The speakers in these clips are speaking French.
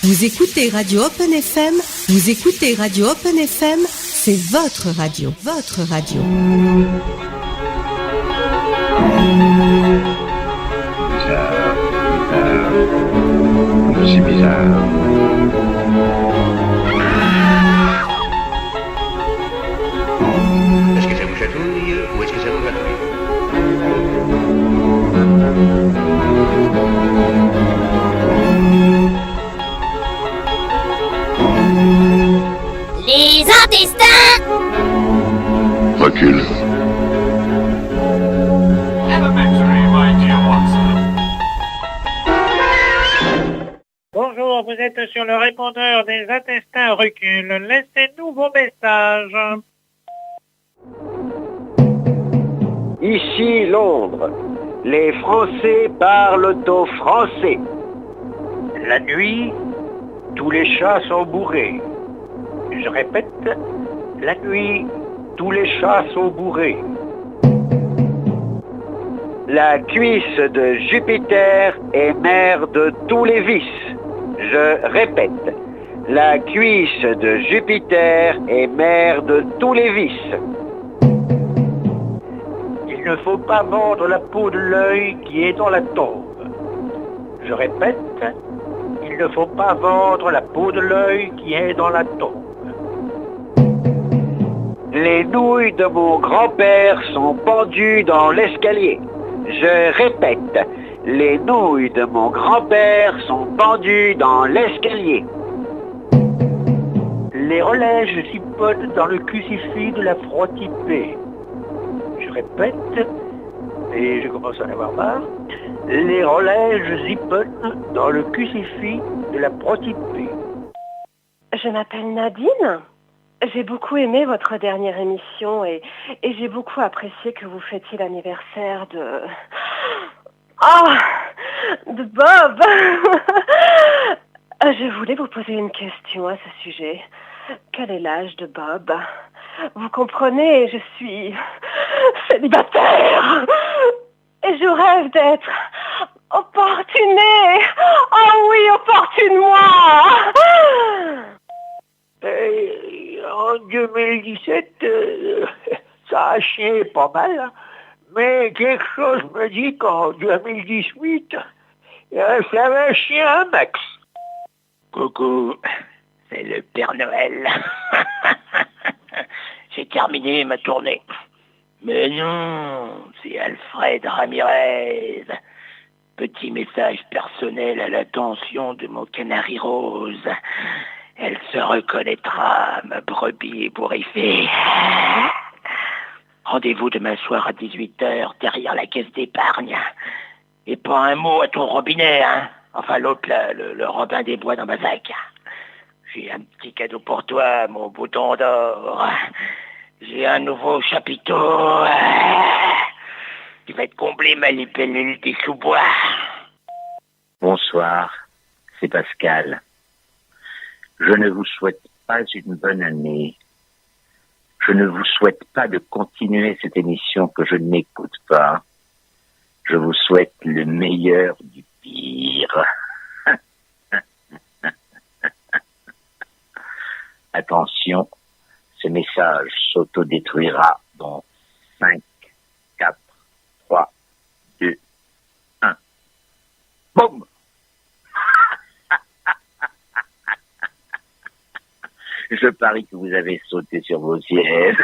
Vous écoutez Radio Open FM, vous écoutez Radio Open FM, c'est votre radio, votre radio. C'est bizarre. Est-ce que ça vous chatouille ou est-ce que ça vous gratouille? Les intestins! Recule. Bonjour, vous êtes sur le répondeur des intestins recul. Laissez-nous vos messages. Ici Londres. Les Français parlent au français. La nuit, tous les chats sont bourrés. Je répète, la nuit, tous les chats sont bourrés. La cuisse de Jupiter est mère de tous les vices. Je répète, la cuisse de Jupiter est mère de tous les vices. Il ne faut pas vendre la peau de l'œil qui est dans la tombe. Je répète, il ne faut pas vendre la peau de l'œil qui est dans la tombe. Les nouilles de mon grand-père sont pendues dans l'escalier. Je répète, les nouilles de mon grand-père sont pendues dans l'escalier. Les relais chipotent dans le crucifix de la frottipée. Je répète, et je commence à en avoir marre, les relais zipotent dans le crucifix de la frottipée. Je m'appelle Nadine. J'ai beaucoup aimé votre dernière émission et j'ai beaucoup apprécié que vous fêtiez l'anniversaire de... de Bob. Je voulais vous poser une question à ce sujet. Quel est l'âge de Bob? Vous comprenez, je suis célibataire et je rêve d'être opportunée. Oh oui, opportune-moi. En 2017, ça a chié pas mal, hein. Mais quelque chose me dit qu'en 2018, ça va chier un max. Coucou, c'est le Père Noël. J'ai terminé ma tournée. Mais non, c'est Alfred Ramirez. Petit message personnel à l'attention de mon canari rose. Elle se reconnaîtra, ma brebis ébouriffée. Rendez-vous demain soir à 18h derrière la caisse d'épargne. Et pas un mot à ton robinet, hein. Enfin, l'autre, là, le Robin des Bois dans Bazac. J'ai un petit cadeau pour toi, mon bouton d'or. J'ai un nouveau chapiteau qui va te combler ma libellule des sous-bois. Bonsoir, c'est Pascal. Je ne vous souhaite pas une bonne année. Je ne vous souhaite pas de continuer cette émission que je n'écoute pas. Je vous souhaite le meilleur du pire. Attention, ce message s'autodétruira dans 5, 4, 3, 2, 1. Boum! Je parie que vous avez sauté sur vos sièges.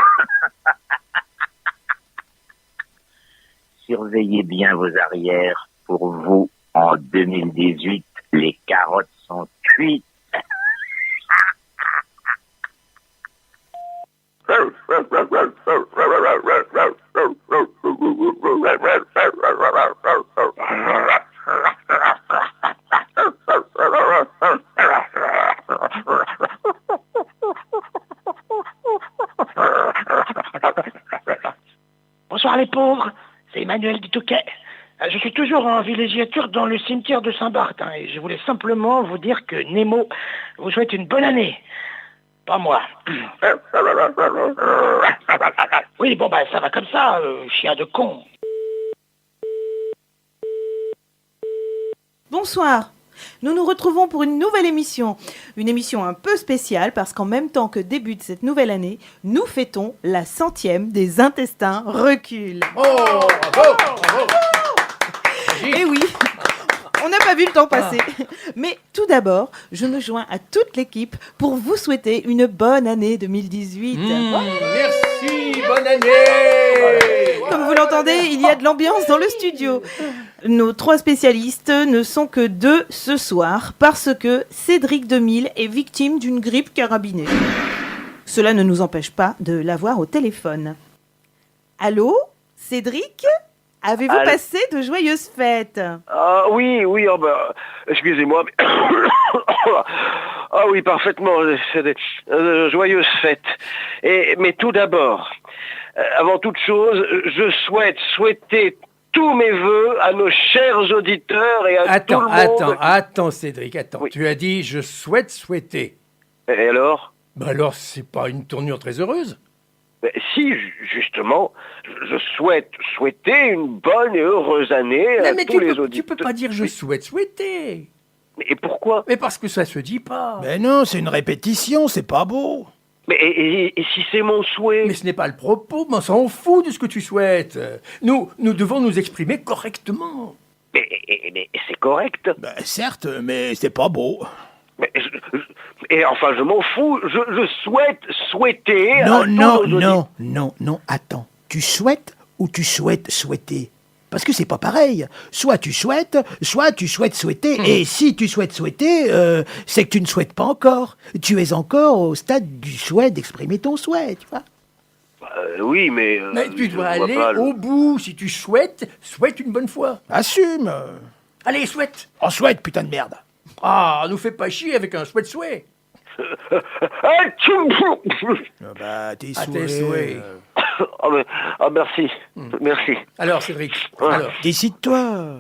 Surveillez bien vos arrières. Pour vous, en 2018, les carottes sont cuites. Bonsoir les pauvres, c'est Emmanuel du Touquet. Je suis toujours en villégiature dans le cimetière de Saint-Barth, hein, et je voulais simplement vous dire que Nemo vous souhaite une bonne année. Pas moi. Oui, bon, ça va comme ça, chien de con. Bonsoir, Nous nous retrouvons pour une nouvelle émission. Une émission un peu spéciale parce qu'en même temps que débute cette nouvelle année, nous fêtons la 100e des Intestins Recul. Oh, bravo, bravo. Et oui, on n'a pas vu le temps passer. Mais tout d'abord, je me joins à toute l'équipe pour vous souhaiter une bonne année 2018. Merci, bonne année. Comme vous l'entendez, il y a de l'ambiance dans le studio. Nos 3 spécialistes ne sont que 2 ce soir parce que Cédric Demille est victime d'une grippe carabinée. Cela ne nous empêche pas de l'avoir au téléphone. Allô, Cédric ? Avez-vous passé de joyeuses fêtes ? Ah oui, excusez-moi. Ah oui, parfaitement, c'est des joyeuses fêtes. Mais tout d'abord, avant toute chose, je souhaiter tous mes vœux à nos chers auditeurs et à tout le monde. Attends, Cédric, Oui. Tu as dit « je souhaiter ». Et alors ? Alors, c'est pas une tournure très heureuse. Si, justement, je souhaiter une bonne et heureuse année à tous les auditeurs. Tu peux pas dire « je souhaiter ». Et pourquoi ? Mais parce que ça se dit pas. Mais non, c'est une répétition, c'est pas beau. Mais et si c'est mon souhait ? Mais ce n'est pas le propos, mais on s'en fout de ce que tu souhaites. Nous devons nous exprimer correctement. Mais c'est correct. Ben, certes, mais c'est pas beau. Et enfin, je m'en fous. Je souhaiter. Non, attends. Tu souhaites ou tu souhaites souhaiter ? Parce que c'est pas pareil. Soit tu souhaites souhaiter. Et si tu souhaites souhaiter, c'est que tu ne souhaites pas encore. Tu es encore au stade du souhait d'exprimer ton souhait, tu vois. Oui, mais... Mais tu dois aller au bout. Si tu souhaites une bonne fois. Assume. Allez, souhaite. On souhaite, putain de merde. Ah, nous fais pas chier avec un souhait. Bah, tes tes souhaits. souhaits. Merci. Merci. Alors, Cédric, Décide-toi.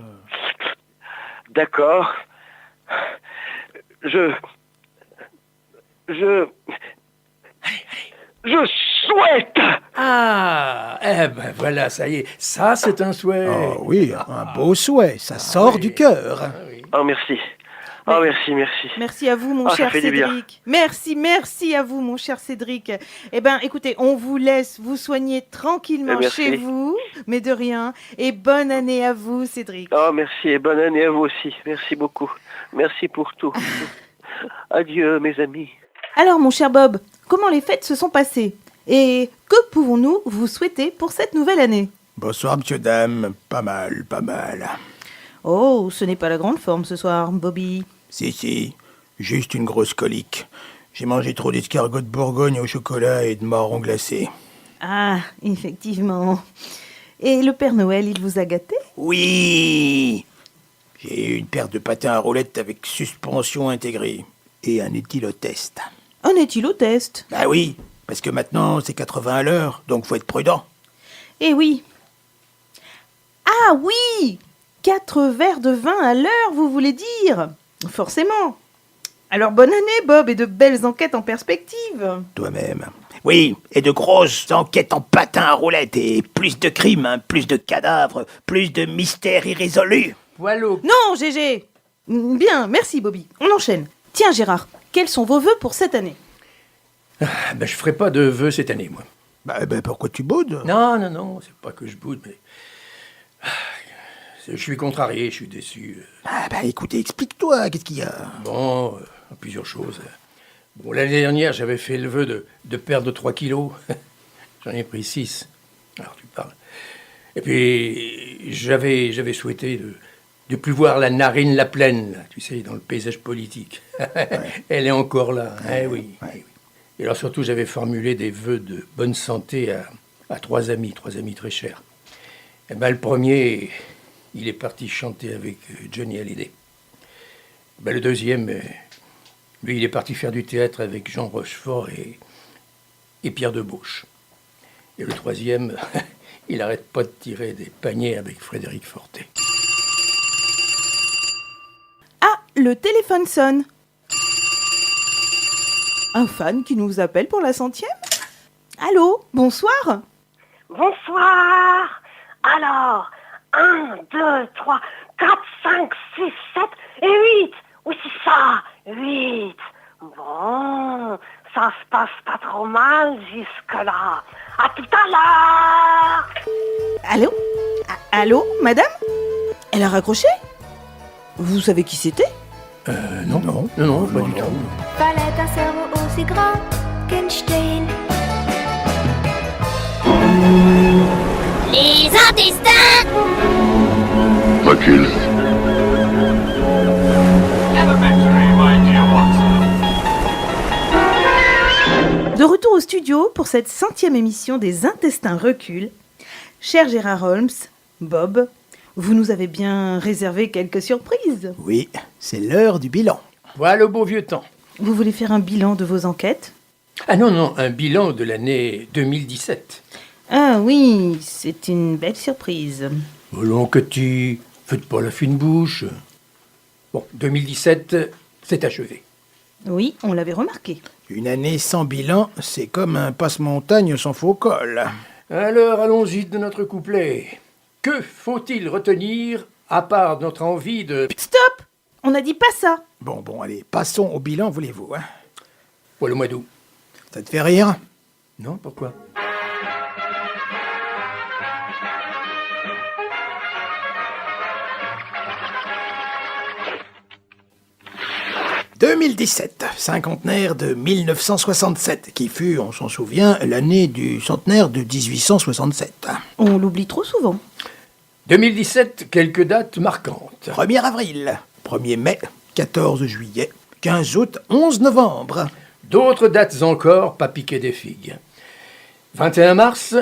D'accord. Je souhaite. Ah, voilà, ça y est. Ça, c'est un souhait. Oh oui, un beau souhait. Ça sort du cœur. Oh, merci. Oh, merci. Merci à vous, mon cher ça fait du bien. Cédric. Merci à vous, mon cher Cédric. Eh bien, écoutez, on vous laisse vous soigner tranquillement Merci. chez vous, mais de rien. Et bonne année à vous, Cédric. Oh, merci et bonne année à vous aussi. Merci beaucoup. Merci pour tout. Adieu, mes amis. Alors, mon cher Bob, comment les fêtes se sont passées ? Et que pouvons-nous vous souhaiter pour cette nouvelle année ? Bonsoir, monsieur, dame. Pas mal. Oh, ce n'est pas la grande forme ce soir, Bobby. Si, juste une grosse colique. J'ai mangé trop d'escargots de Bourgogne au chocolat et de marrons glacés. Ah, effectivement. Et le Père Noël, il vous a gâté ? Oui. J'ai eu une paire de patins à roulettes avec suspension intégrée et un éthylotest. Un éthylotest ? Bah oui, parce que maintenant c'est 80 à l'heure, donc faut être prudent. Eh oui. Ah oui ! 4 verres de vin à l'heure, vous voulez dire ? Forcément. Alors bonne année, Bob, et de belles enquêtes en perspective. Toi-même. Oui, et de grosses enquêtes en patins à roulettes et plus de crimes, plus de cadavres, plus de mystères irrésolus. Poilot. Non, GG. Bien, merci, Bobby. On enchaîne. Tiens, Gérard, quels sont vos vœux pour cette année ? Je ferai pas de vœux cette année, moi. Bah pourquoi tu boudes ? Non, c'est pas que je boude, mais... Je suis contrarié, je suis déçu. Écoutez, explique-toi, qu'est-ce qu'il y a ? Bon, plusieurs choses. Bon, l'année dernière, j'avais fait le vœu de perdre 3 kilos. J'en ai pris 6. Alors, tu parles. Et puis, j'avais souhaité de plus voir la narine la plaine, là, tu sais, dans le paysage politique. Elle est encore là, oui. Et alors, surtout, j'avais formulé des vœux de bonne santé à 3 amis très chers. Et le premier... il est parti chanter avec Johnny Hallyday. Le deuxième, lui, il est parti faire du théâtre avec Jean Rochefort et Pierre Debauche. Et le troisième, il n'arrête pas de tirer des paniers avec Frédéric Fortet. Ah, le téléphone sonne. Un fan qui nous appelle pour la 100e ? Allô, bonsoir ? Bonsoir. Alors, 1, 2, 3, 4, 5, 6, 7 et 8. Oui, c'est ça. 8. Bon, ça se passe pas trop mal jusque-là. À tout à l'heure. Allô? Allô, madame? Elle a raccroché? Vous savez qui c'était? Non, pas du tout. Fallait un cerveau aussi grand qu'Einstein. Les intestins. Recule. De retour au studio pour cette 100e émission des Intestins Recul. Cher Gérard Holmes, Bob, vous nous avez bien réservé quelques surprises. Oui, c'est l'heure du bilan. Voilà le beau vieux temps. Vous voulez faire un bilan de vos enquêtes? Ah non, un bilan de l'année 2017. Ah oui, c'est une belle surprise. Allons, Cathy, faites pas la fine bouche. Bon, 2017, c'est achevé. Oui, on l'avait remarqué. Une année sans bilan, c'est comme un passe-montagne sans faux col. Alors, allons-y de notre couplet. Que faut-il retenir, à part notre envie de... Stop! On n'a dit pas ça. Bon, allez, passons au bilan, voulez-vous, hein? Pour le mois d'août. Ça te fait rire? Non, pourquoi? « 2017, cinquantenaire de 1967, qui fut, on s'en souvient, l'année du centenaire de 1867. On l'oublie trop souvent. 2017, quelques dates marquantes. 1er avril, 1er mai, 14 juillet, 15 août, 11 novembre. D'autres dates encore, pas piquées des figues. 21 mars,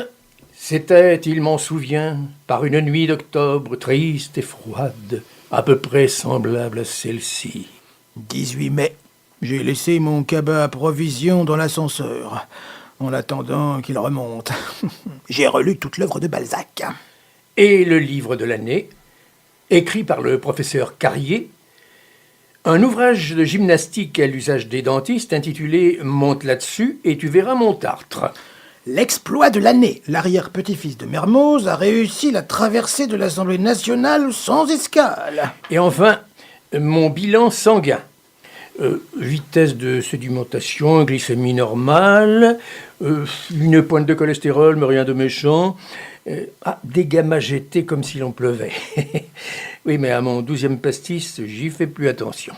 c'était, il m'en souvient, par une nuit d'octobre triste et froide, à peu près semblable à celle-ci. 18 mai, j'ai laissé mon cabas à provisions dans l'ascenseur, en attendant qu'il remonte. J'ai relu toute l'œuvre de Balzac. Et le livre de l'année, écrit par le professeur Carrier, un ouvrage de gymnastique à l'usage des dentistes intitulé « Monte là-dessus et tu verras mon tartre ». L'exploit de l'année. L'arrière-petit-fils de Mermoz a réussi la traversée de l'Assemblée nationale sans escale. Et enfin, mon bilan sanguin. Vitesse de sédimentation, glycémie normale, une pointe de cholestérol, mais rien de méchant. Des gamma-GT comme s'il en pleuvait. Oui, mais à mon 12e pastis, j'y fais plus attention.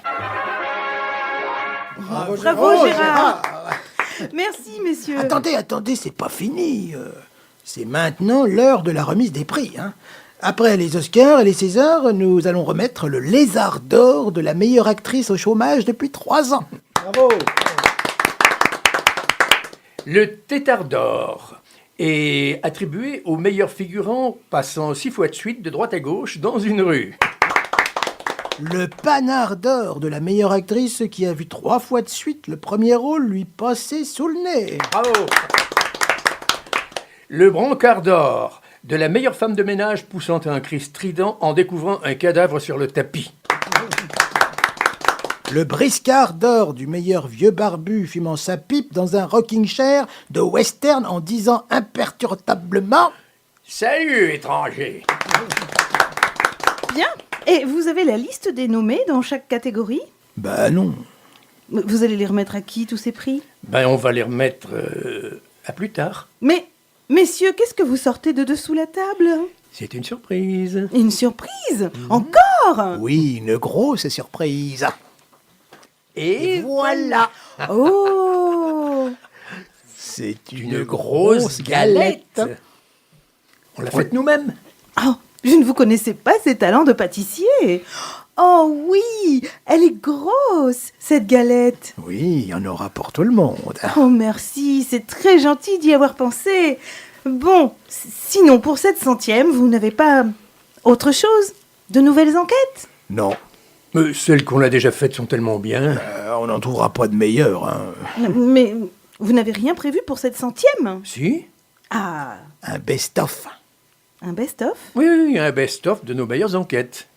Bravo Gérard. Merci, messieurs. Attendez, c'est pas fini. C'est maintenant l'heure de la remise des prix, hein. Après les Oscars et les Césars, nous allons remettre le Lézard d'or de la meilleure actrice au chômage depuis 3 ans. Bravo. Le Tétard d'or est attribué au meilleur figurant passant 6 fois de suite de droite à gauche dans une rue. Le Panard d'or de la meilleure actrice qui a vu 3 fois de suite le premier rôle lui passer sous le nez. Bravo. Le Brancard d'or de la meilleure femme de ménage poussant un cri strident en découvrant un cadavre sur le tapis. Le Briscard d'or du meilleur vieux barbu fumant sa pipe dans un rocking chair de western en disant imperturbablement « Salut, étranger !» Bien. Et vous avez la liste des nommés dans chaque catégorie? Bah non. Vous allez les remettre à qui, tous ces prix? On va les remettre à plus tard. Mais, messieurs, qu'est-ce que vous sortez de dessous la table? C'est une surprise. Une surprise? Encore? Oui, une grosse surprise. Et voilà. Oh! C'est une grosse galette. On l'a faite nous-mêmes. Oh, je ne vous connaissais pas ces talents de pâtissier. Oh oui, elle est grosse, cette galette. Oui, il y en aura pour tout le monde. Oh merci, c'est très gentil d'y avoir pensé. Bon, sinon pour cette 100e, vous n'avez pas autre chose? De nouvelles enquêtes? Non. Mais celles qu'on a déjà faites sont tellement bien. On n'en trouvera pas de meilleures. Hein. Mais vous n'avez rien prévu pour cette 100e? Si. Ah. Un best-of. Un best-of? Oui, un best-of de nos meilleures enquêtes.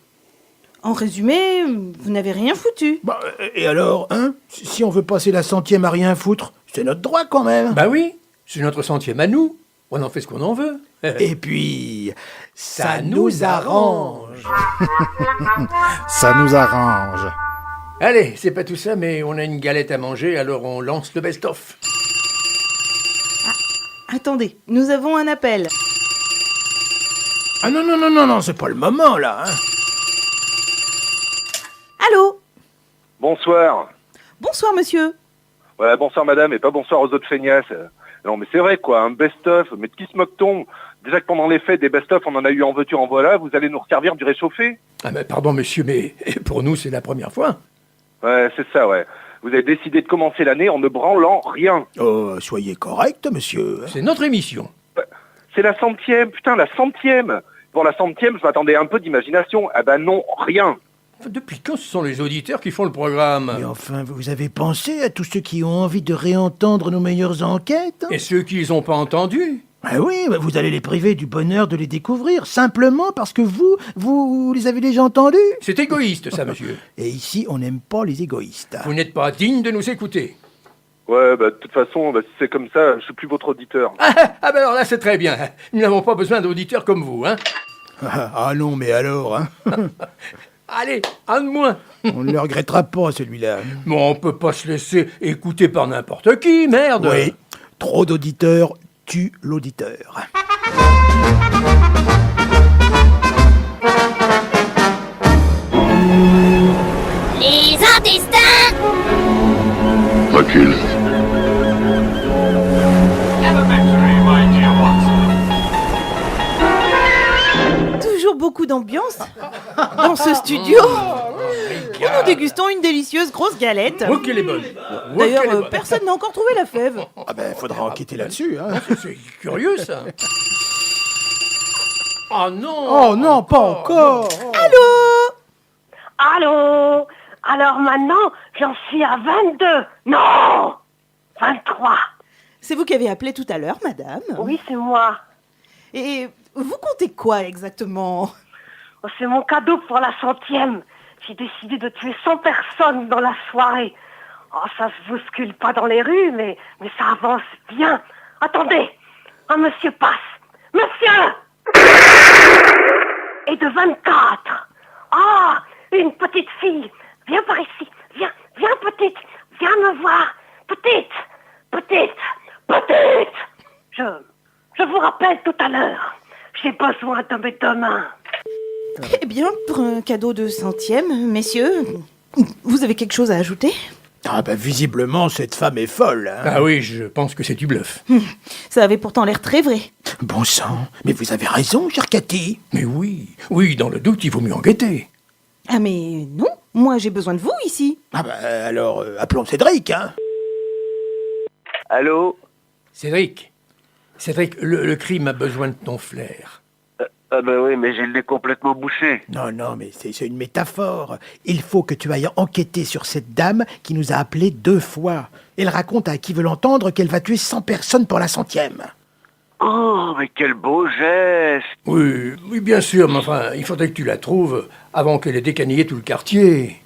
En résumé, vous n'avez rien foutu. Et alors, hein? Si on veut passer la 100e à rien foutre, c'est notre droit quand même. Oui, c'est notre 100e à nous. On en fait ce qu'on en veut. Et puis, ça nous arrange. Ça nous arrange. Allez, c'est pas tout ça, mais on a une galette à manger, alors on lance le best-of. Attendez, nous avons un appel. Ah non, c'est pas le moment, là. Hein. Allô? Bonsoir. Bonsoir, monsieur. Ouais, bonsoir madame, et pas bonsoir aux autres feignasses. Non mais c'est vrai quoi, un best-of, mais de qui se moque-t-on? Déjà que pendant les fêtes des best-of, on en a eu en veux-tu en voilà, vous allez nous resservir du réchauffé? Ah mais pardon monsieur, mais pour nous c'est la première fois. Ouais, c'est ça, ouais. Vous avez décidé de commencer l'année en ne branlant rien. Oh, soyez correct, monsieur. C'est notre émission. C'est la 100e, putain, la 100e. Pour la 100e, je m'attendais à un peu d'imagination. Ah ben non, rien. Depuis quand ce sont les auditeurs qui font le programme? Mais enfin, vous avez pensé à tous ceux qui ont envie de réentendre nos meilleures enquêtes? Et ceux qui les ont pas entendus? Ah oui, vous allez les priver du bonheur de les découvrir, simplement parce que vous les avez déjà entendus? C'est égoïste ça, monsieur. Et ici, on n'aime pas les égoïstes. Vous n'êtes pas digne de nous écouter. Ouais, bah de toute façon, si c'est comme ça, je suis plus votre auditeur. Ah ben alors là c'est très bien. Nous n'avons pas besoin d'auditeurs comme vous, hein. Ah non, mais alors, hein. Allez, un de moins. On ne le regrettera pas, celui-là. Bon, on peut pas se laisser écouter par n'importe qui, merde. Oui, trop d'auditeurs tue l'auditeur. Les intestins. Recule. Toujours beaucoup d'ambiance dans ce studio. Où nous dégustons une délicieuse grosse galette. Oh, qu'elle est bonne. D'ailleurs, personne n'a encore trouvé la fève. Ah ben, faudra enquêter là-dessus, hein. C'est curieux, ça. Oh non. Oh non, pas encore. Allô? Alors maintenant, j'en suis à 22. Non, 23. C'est vous qui avez appelé tout à l'heure, madame. Oui, c'est moi. Et vous comptez quoi exactement? Oh, c'est mon cadeau pour la 100e. J'ai décidé de tuer 100 personnes dans la soirée. Oh, ça se bouscule pas dans les rues, mais ça avance bien. Attendez, un monsieur passe. Monsieur! Et de 24. Ah, une petite fille. Viens par ici. Viens petite. Viens me voir. Petite. Je vous rappelle tout à l'heure. J'ai besoin de mes deux mains. Eh bien, pour un cadeau de 100e, messieurs, vous avez quelque chose à ajouter? Ah ben, visiblement, cette femme est folle, hein. Ah oui, je pense que c'est du bluff. Ça avait pourtant l'air très vrai. Bon sang, mais vous avez raison, chère Cathy. Mais oui, dans le doute, il vaut mieux en guetter. Ah mais non, moi j'ai besoin de vous ici. Ah ben, alors, appelons Cédric, hein. Allô? Cédric, le crime a besoin de ton flair. Ah ben oui, mais j'ai le nez complètement bouché. Non, mais c'est une métaphore. Il faut que tu ailles enquêter sur cette dame qui nous a appelés 2 fois. Elle raconte à qui veut l'entendre qu'elle va tuer 100 personnes pour la 100e. Oh, mais quel beau geste! Oui, bien sûr, mais enfin, il faudrait que tu la trouves avant qu'elle ait décanillé tout le quartier.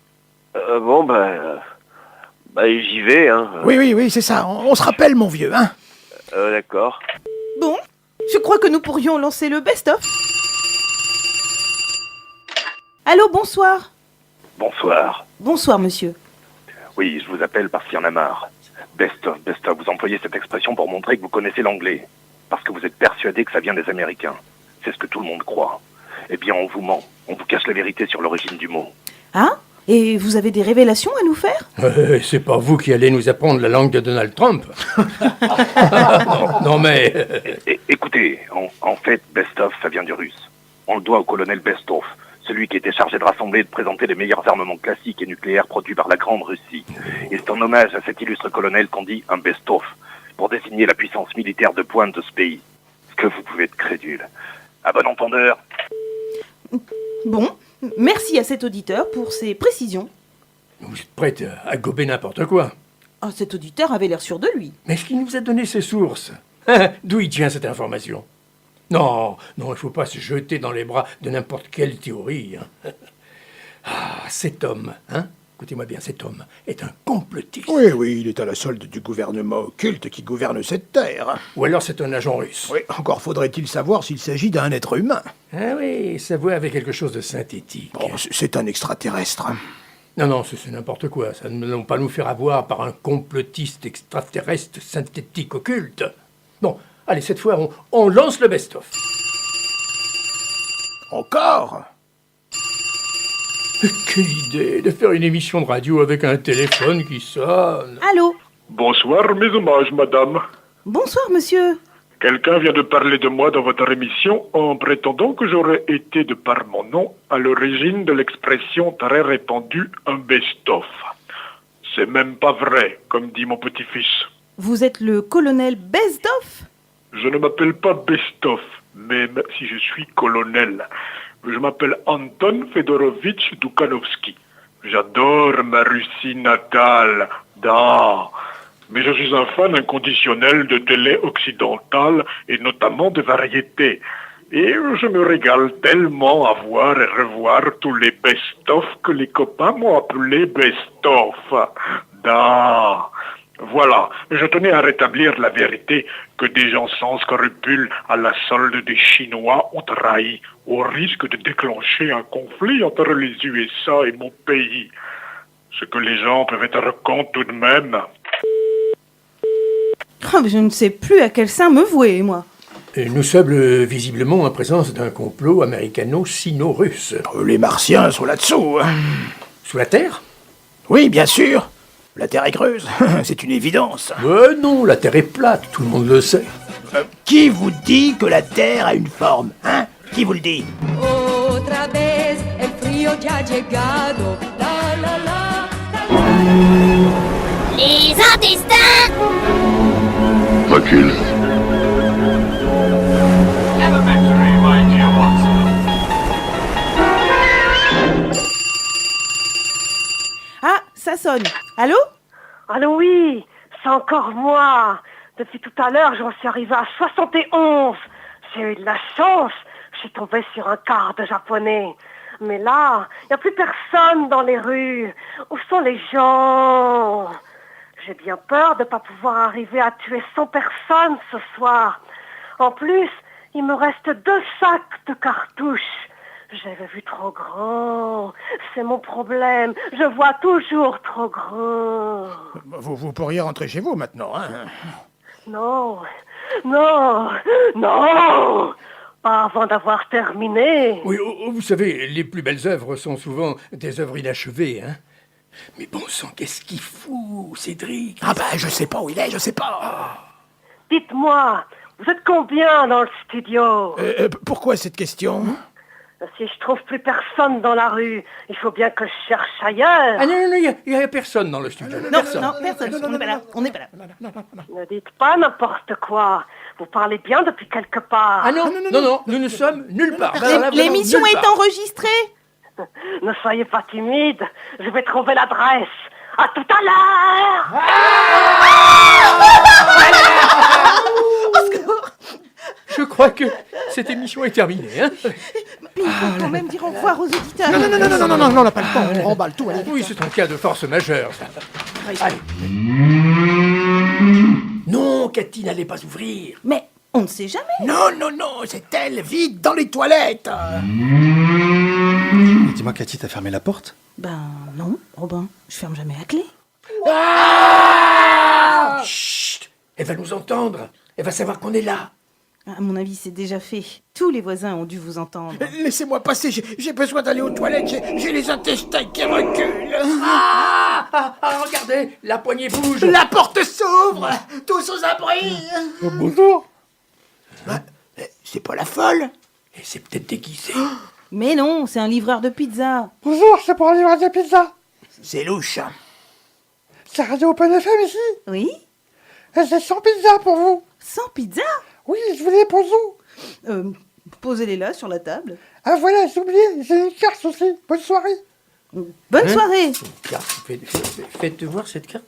J'y vais, hein. Oui, c'est ça. On se rappelle, mon vieux, hein. D'accord. Bon, je crois que nous pourrions lancer le best-of. Allô, bonsoir. Bonsoir. Bonsoir, monsieur. Oui, je vous appelle parce qu'il y en a marre. Best-of, vous employez cette expression pour montrer que vous connaissez l'anglais. Parce que vous êtes persuadé que ça vient des Américains. C'est ce que tout le monde croit. Eh bien, on vous ment. On vous cache la vérité sur l'origine du mot. Ah? Et vous avez des révélations à nous faire? C'est pas vous qui allez nous apprendre la langue de Donald Trump. non, mais... Écoutez, en fait, Best-of, ça vient du russe. On le doit au colonel Bestov, celui qui était chargé de rassembler et de présenter les meilleurs armements classiques et nucléaires produits par la Grande Russie. Et c'est en hommage à cet illustre colonel qu'on dit un Bestov, pour désigner la puissance militaire de pointe de ce pays. Que vous pouvez être crédule. À bon entendeur. Bon, merci à cet auditeur pour ses précisions. Vous êtes prête à gober n'importe quoi. Ah, cet auditeur avait l'air sûr de lui. Mais est-ce qu'il nous a donné ses sources? D'où il tient cette information? Non, il ne faut pas se jeter dans les bras de n'importe quelle théorie. Ah, cet homme, écoutez-moi bien, cet homme est un complotiste. Oui, il est à la solde du gouvernement occulte qui gouverne cette terre. Ou alors c'est un agent russe. Oui, encore faudrait-il savoir s'il s'agit d'un être humain. Ah oui, ça voit avec quelque chose de synthétique. Bon, c'est un extraterrestre. Non, non, c'est n'importe quoi. Ça ne va pas nous faire avoir par un complotiste extraterrestre synthétique occulte. Bon, allez, cette fois, on lance le best-of. Encore? Quelle idée de faire une émission de radio avec un téléphone qui sonne. Allô? Bonsoir, mes hommages, madame. Bonsoir, monsieur. Quelqu'un vient de parler de moi dans votre émission en prétendant que j'aurais été, de par mon nom, à l'origine de l'expression très répandue « un best-of ». C'est même pas vrai, comme dit mon petit-fils. Vous êtes le colonel Bestov? Je ne m'appelle pas Bestov, même si je suis colonel. Je m'appelle Anton Fedorovitch Dukhanovsky. J'adore ma Russie natale. Mais je suis un fan inconditionnel de télé occidentale et notamment de variétés. Et je me régale tellement à voir et revoir tous les best-of que les copains m'ont appelé best-of. Voilà, je tenais à rétablir la vérité que des gens sans scrupules à la solde des Chinois ont trahi au risque de déclencher un conflit entre les USA et mon pays. Ce que les gens peuvent être compte tout de même. Oh, mais je ne sais plus à quel sein me vouer, moi. Et nous sommes visiblement en présence d'un complot américano-sino-russe. Les Martiens sont là-dessous. Sous la Terre? Oui, bien sûr. La Terre est creuse, c'est une évidence. Non, la Terre est plate, tout le monde le sait. Qui vous dit que la Terre a une forme, hein? Qui vous le dit? Otra vez el frío ya ha llegado. La la la. Les intestins. Tranquille. Ah, ça sonne. Allô? Allô, oui, c'est encore moi. Depuis tout à l'heure, j'en suis arrivée à 71. J'ai eu de la chance. Je suis tombée sur un quart de japonais. Mais là, il n'y a plus personne dans les rues. Où sont les gens? J'ai bien peur de ne pas pouvoir arriver à tuer 100 personnes ce soir. En plus, il me reste 2 sacs de cartouches. J'avais vu trop grand. C'est mon problème. Je vois toujours trop grand. Vous pourriez rentrer chez vous maintenant, hein? Non. Pas avant d'avoir terminé. Oui, vous savez, les plus belles œuvres sont souvent des œuvres inachevées, hein. Mais bon sang, qu'est-ce qu'il fout, Cédric? Ah ben, je sais pas où il est, je sais pas. Dites-moi, vous êtes combien dans le studio? Pourquoi cette question? Si je trouve plus personne dans la rue, il faut bien que je cherche ailleurs. Ah non, il y a personne dans le studio. Personne. On n'est pas là. Ne dites pas n'importe quoi. Vous parlez bien depuis quelque part. Ah non, nous ne sommes nulle part. L'émission est enregistrée. Ne soyez pas timide. Je vais trouver l'adresse. À tout à l'heure. Je crois que cette émission est terminée, hein. Mais il faut quand même dire au revoir aux auditeurs. Non, on n'a pas le temps, on remballe tout. Allez. Oui, c'est un cas de force majeure, ça. Allez. Non, Cathy n'allait pas ouvrir. Mais on ne sait jamais. Non, c'est elle, vite, dans les toilettes. Dis-moi, Cathy, t'as fermé la porte? Ben non, Robin, je ferme jamais à clé. Chut, elle va nous entendre. Elle va savoir qu'on est là. À mon avis, c'est déjà fait. Tous les voisins ont dû vous entendre. Laissez-moi passer, j'ai besoin d'aller aux toilettes, j'ai les intestins qui reculent. Regardez, la poignée bouge. La porte s'ouvre, tous aux abris. Bonjour. C'est pas la folle? Et c'est peut-être déguisé. Mais non, c'est un livreur de pizza. Bonjour, c'est pour un livreur de pizza. C'est louche. C'est Radio Open FM ici? Oui. J'ai 100 pizzas pour vous. 100 pizzas? Oui, je vous les pose où? Posez-les là, sur la table. Ah voilà, j'ai oublié, j'ai une carte aussi. Bonne soirée. Bonne soirée. Faites voir cette carte.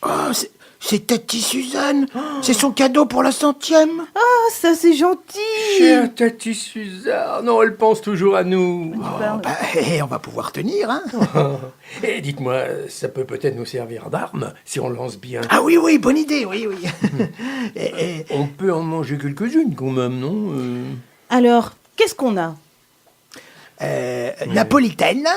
Oh, c'est Tati Suzanne. C'est son cadeau pour la 100e. Ah, ça c'est gentil. Chère Tati Suzanne. Non, elle pense toujours à nous. On va pouvoir tenir, hein. Et dites-moi, ça peut peut-être nous servir d'arme si on lance bien. Ah oui, bonne idée, oui. On peut en manger quelques-unes quand même, non? Alors, qu'est-ce qu'on a? Napolitaine.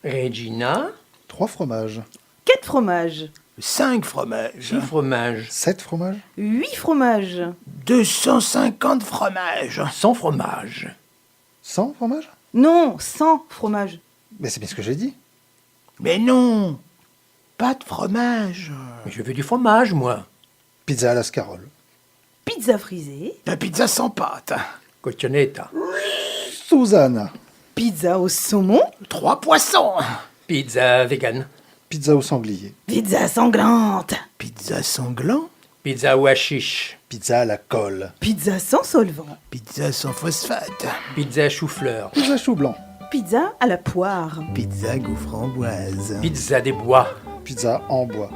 Regina. 3 fromages. 4 fromages. 5 fromages. 6 fromages. 7 fromages. 8 fromages. 250 fromages. 100 fromages. 100 fromages? Non, 100 fromages. Mais c'est bien ce que j'ai dit. Mais non, pas de fromage. Mais je veux du fromage, moi. Pizza à la scarole. Pizza frisée. La pizza sans pâte. Cochonetta. Susanna. Pizza au saumon. 3 poissons. Pizza vegan. Pizza au sanglier. Pizza sanglante. Pizza sanglant. Pizza au hashish. Pizza à la colle. Pizza sans solvant. Pizza sans phosphate. Pizza chou-fleur. Pizza chou blanc. Pizza à la poire. Pizza goût framboise. Pizza des bois. Pizza en bois.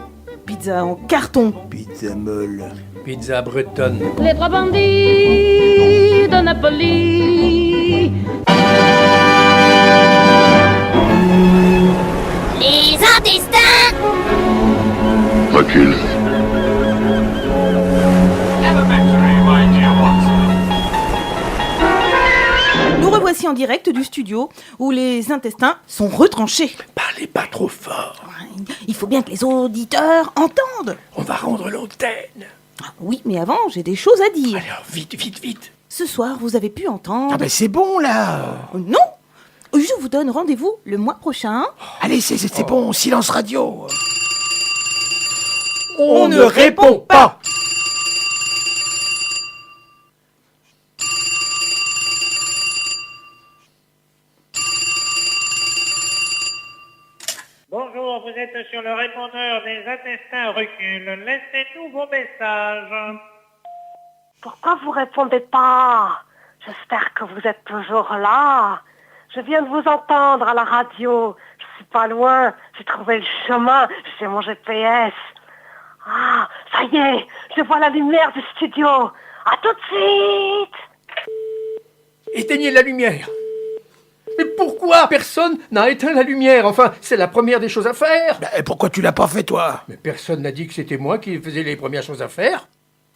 Pizza en carton. Pizza molle. Pizza bretonne. Les 3 bandits de Napoli. Les intestins. Recule. Nous revoici en direct du studio où les intestins sont retranchés. Parlez pas trop fort. Il faut bien que les auditeurs entendent. On va rendre l'antenne. Ah oui, mais avant, j'ai des choses à dire. Alors, vite, vite, vite. Ce soir, vous avez pu entendre... Ah ben c'est bon là. Non, je vous donne rendez-vous le mois prochain. Allez, c'est bon, silence radio. On ne répond pas. Bonjour, vous êtes sur le répondeur des intestins recul. Laissez-nous vos messages. Pourquoi vous répondez pas? J'espère que vous êtes toujours là. Je viens de vous entendre à la radio. Je suis pas loin. J'ai trouvé le chemin. J'ai mon GPS. Ah, ça y est. Je vois la lumière du studio. À tout de suite. Éteignez la lumière. Mais pourquoi personne n'a éteint la lumière? Enfin, c'est la première des choses à faire. Ben, pourquoi tu l'as pas fait toi? Mais personne n'a dit que c'était moi qui faisais les premières choses à faire.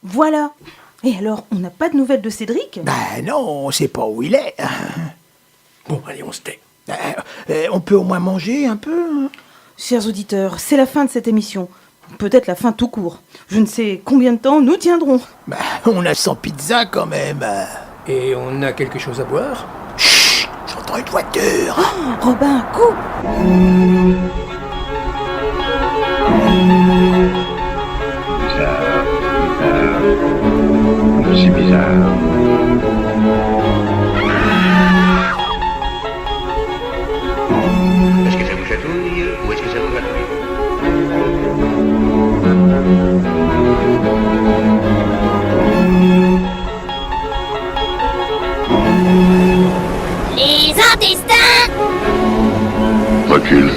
Voilà. Et alors, on n'a pas de nouvelles de Cédric? Ben non, on sait pas où il est. Bon, allez, on se tait. On peut au moins manger un peu. Chers auditeurs, c'est la fin de cette émission. Peut-être la fin tout court. Je ne sais combien de temps nous tiendrons. Ben, on a 100 pizzas quand même. Et on a quelque chose à boire? Chut, j'entends une voiture. Oh, Robin, coupe. C'est bizarre. Est-ce que ça vous chatouille ou est-ce que ça vous chatouille? Les intestins. Recule.